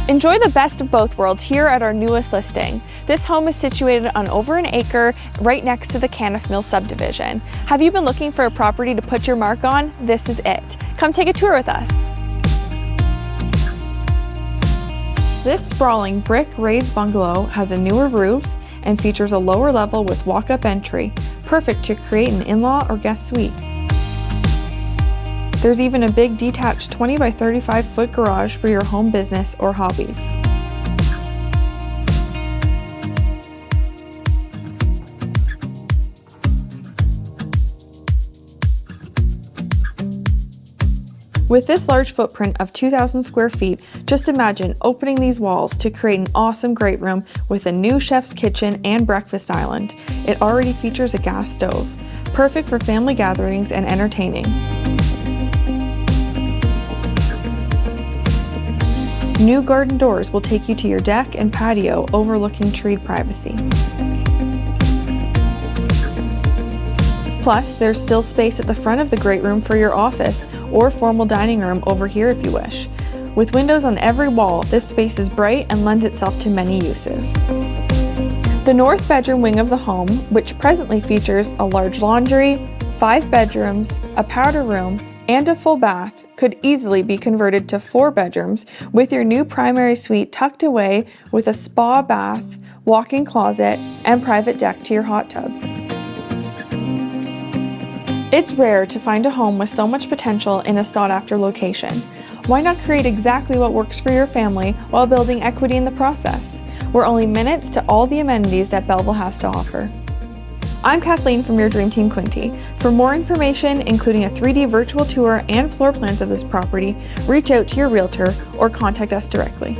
Enjoy the best of both worlds here at our newest listing. This home is situated on over an acre right next to the Canniff Mills subdivision. Have you been looking for a property to put your mark on? This is it. Come take a tour with us. This sprawling brick raised bungalow has a newer roof and features a lower level with walk-up entry, perfect to create an in-law or guest suite. There's even a big detached 20 by 35 foot garage for your home business or hobbies. With this large footprint of 2,000 square feet, just imagine opening these walls to create an awesome great room with a new chef's kitchen and breakfast island. It already features a gas stove, perfect for family gatherings and entertaining. New garden doors will take you to your deck and patio overlooking treed privacy. Plus, there's still space at the front of the great room for your office or formal dining room over here if you wish. With windows on every wall, this space is bright and lends itself to many uses. The north bedroom wing of the home, which presently features a large laundry, 5 bedrooms, a powder room, and a full bath, could easily be converted to 4 bedrooms with your new primary suite tucked away with a spa bath, walk-in closet, and private deck to your hot tub. It's rare to find a home with so much potential in a sought-after location. Why not create exactly what works for your family while building equity in the process? We're only minutes to all the amenities that Belleville has to offer. I'm Kathleen from your Dream Team Quinty. For more information, including a 3D virtual tour and floor plans of this property, reach out to your realtor or contact us directly.